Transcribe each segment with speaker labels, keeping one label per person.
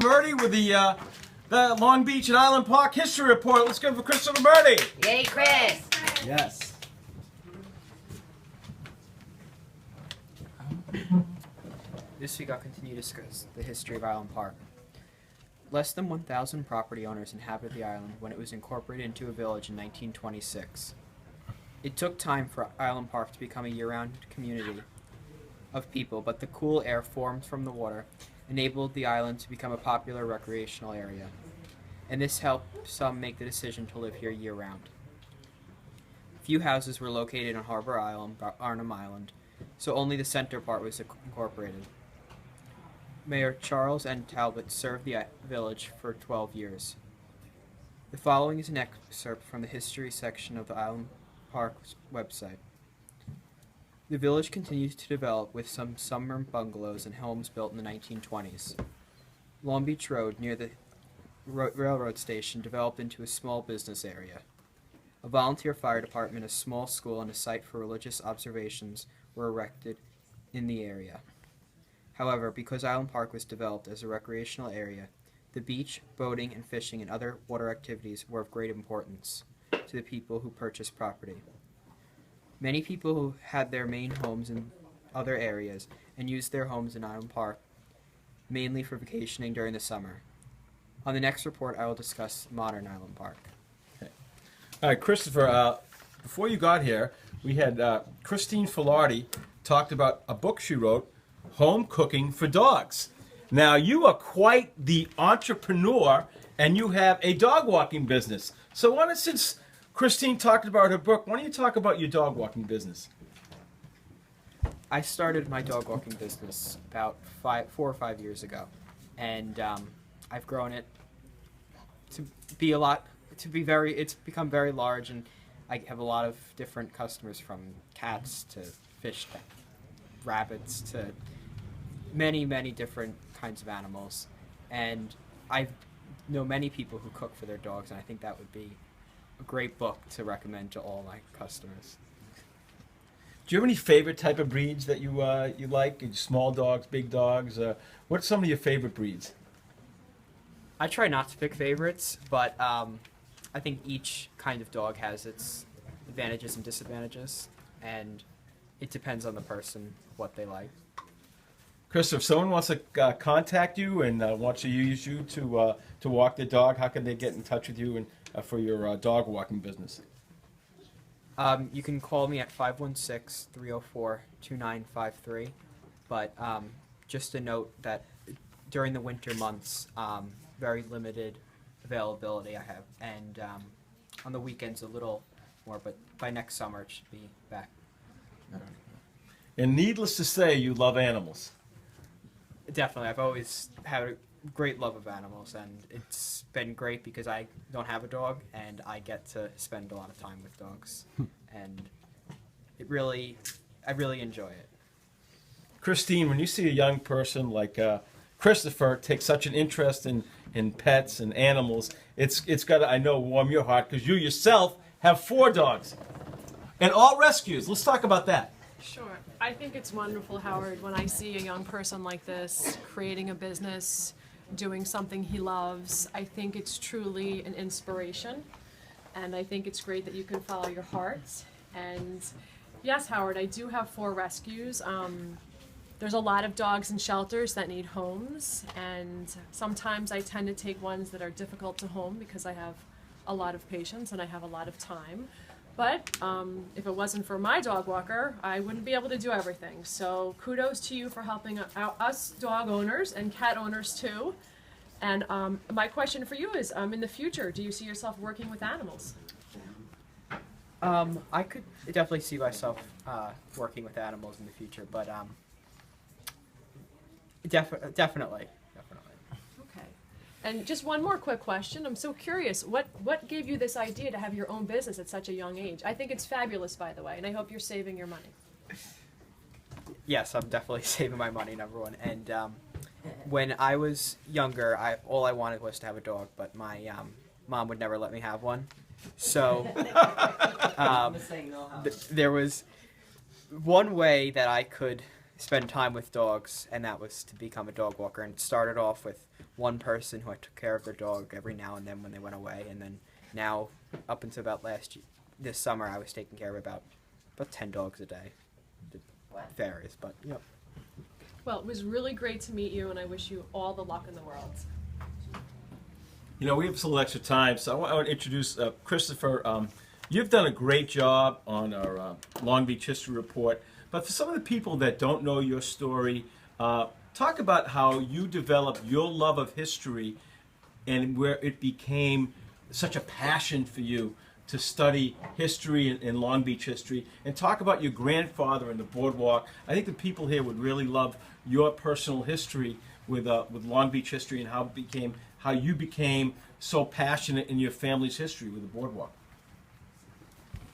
Speaker 1: Murdy with the Long Beach and Island Park History Report. Let's go for Christopher Murdy.
Speaker 2: Yay, Chris!
Speaker 1: Yes.
Speaker 3: This week I'll continue to discuss the history of Island Park. Less than 1,000 property owners inhabited the island when it was incorporated into a village in 1926. It took time for Island Park to become a year-round community of people, but the cool air formed from the water enabled the island to become a popular recreational area, and this helped some make the decision to live here year-round. Few houses were located on Harbor Island, Arnhem Island, so only the center part was incorporated. Mayor Charles N. Talbot served the village for 12 years. The following is an excerpt from the history section of the Island Park's website. The village continues to develop with some summer bungalows and homes built in the 1920s. Long Beach Road, near the railroad station, developed into a small business area. A volunteer fire department, a small school, and a site for religious observations were erected in the area. However, because Island Park was developed as a recreational area, the beach, boating, and fishing and other water activities were of great importance to the people who purchased property. Many people who had their main homes in other areas and used their homes in Island Park mainly for vacationing during the summer. On the next report, I will discuss modern Island Park.
Speaker 1: Okay. All right, Christopher, before you got here, we had Christine Filardi talked about a book she wrote, Home Cooking for Dogs. Now, you are quite the entrepreneur, and you have a dog walking business. So since Christine talked about her book, why don't you talk about your dog walking business?
Speaker 3: I started my dog walking business about 4 or 5 years ago, and I've grown it to be it's become very large, and I have a lot of different customers, from cats to fish to rabbits to many, many different kinds of animals. And I know many people who cook for their dogs, and I think that would be a great book to recommend to all my customers.
Speaker 1: Do you have any favorite type of breeds that you like? Small dogs, big dogs? What's some of your favorite breeds?
Speaker 3: I try not to pick favorites, but I think each kind of dog has its advantages and disadvantages, and it depends on the person, what they like.
Speaker 1: Chris, if someone wants to contact you and wants to use you to walk their dog, how can they get in touch with you and for your dog walking business?
Speaker 3: You can call me at 516-304-2953, but just a note that during the winter months, very limited availability I have, and on the weekends a little more, but by next summer it should be back.
Speaker 1: And needless to say, you love animals.
Speaker 3: Definitely. I've always had a great love of animals, and it's been great because I don't have a dog, and I get to spend a lot of time with dogs, and I really enjoy it.
Speaker 1: Christine, when you see a young person like Christopher take such an interest in pets and animals, it's got to, I know, warm your heart, because you yourself have 4 dogs, and all rescues. Let's talk about that.
Speaker 4: Sure. I think it's wonderful, Howard, when I see a young person like this creating a business, doing something he loves. I think it's truly an inspiration, and I think it's great that you can follow your heart. And yes, Howard, I do have 4 rescues. There's a lot of dogs in shelters that need homes, and sometimes I tend to take ones that are difficult to home because I have a lot of patience and I have a lot of time. But if it wasn't for my dog walker, I wouldn't be able to do everything. So kudos to you for helping out us dog owners and cat owners too. And my question for you is, in the future, do you see yourself working with animals?
Speaker 3: I could definitely see myself working with animals in the future, but definitely.
Speaker 4: Okay. And just one more quick question. I'm so curious. What gave you this idea to have your own business at such a young age? I think it's fabulous, by the way, and I hope you're saving your money.
Speaker 3: Yes, I'm definitely saving my money, number one. And when I was younger, all I wanted was to have a dog, but my mom would never let me have one. So there was one way that I could spend time with dogs, and that was to become a dog walker. And it started off with one person who I took care of their dog every now and then when they went away, and then now up until about this summer, I was taking care of about 10 dogs a day. It varies, but yep.
Speaker 4: Well, it was really great to meet you, and I wish you all the luck in the world.
Speaker 1: You know, we have a little extra time, so I want to introduce Christopher. You've done a great job on our Long Beach History Report, but for some of the people that don't know your story, talk about how you developed your love of history and where it became such a passion for you to study history and Long Beach history, and talk about your grandfather and the boardwalk. I think the people here would really love your personal history with Long Beach history and how you became so passionate in your family's history with the boardwalk.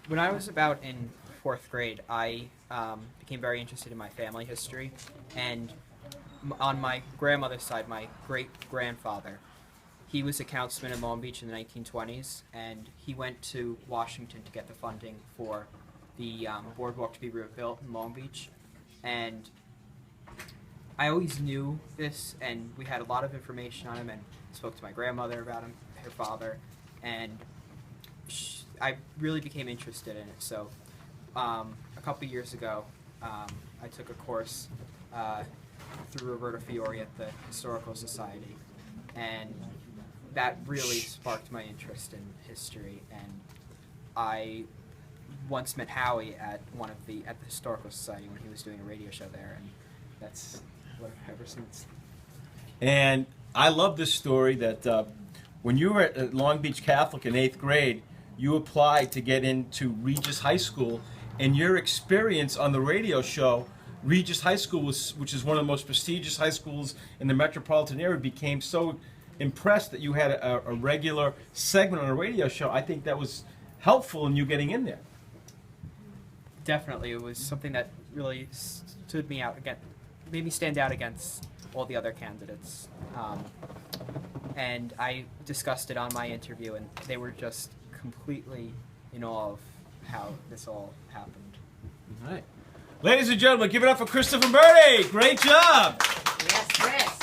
Speaker 3: When I was about in 4th grade, I became very interested in my family history, and on my grandmother's side, my great-grandfather, he was a councilman in Long Beach in the 1920s, and he went to Washington to get the funding for the boardwalk to be rebuilt in Long Beach. And I always knew this, and we had a lot of information on him, and spoke to my grandmother about him, her father, and I really became interested in it. So a couple years ago, I took a course through Roberta Fiore at the Historical Society, and that really sparked my interest in history. And I once met Howie at the Historical Society when he was doing a radio show there, and that's what ever since.
Speaker 1: And I love this story that when you were at Long Beach Catholic in 8th grade, you applied to get into Regis High School, and your experience on the radio show, Regis High School, which is one of the most prestigious high schools in the metropolitan area, became so impressed that you had a regular segment on a radio show. I think that was helpful in you getting in there.
Speaker 3: Definitely, it was something that really stood me out again, made me stand out against all the other candidates. And I discussed it on my interview, and they were just completely in awe of how this all happened.
Speaker 1: All right. Ladies and gentlemen, give it up for Christopher Murray. Great job.
Speaker 2: Yes, Chris.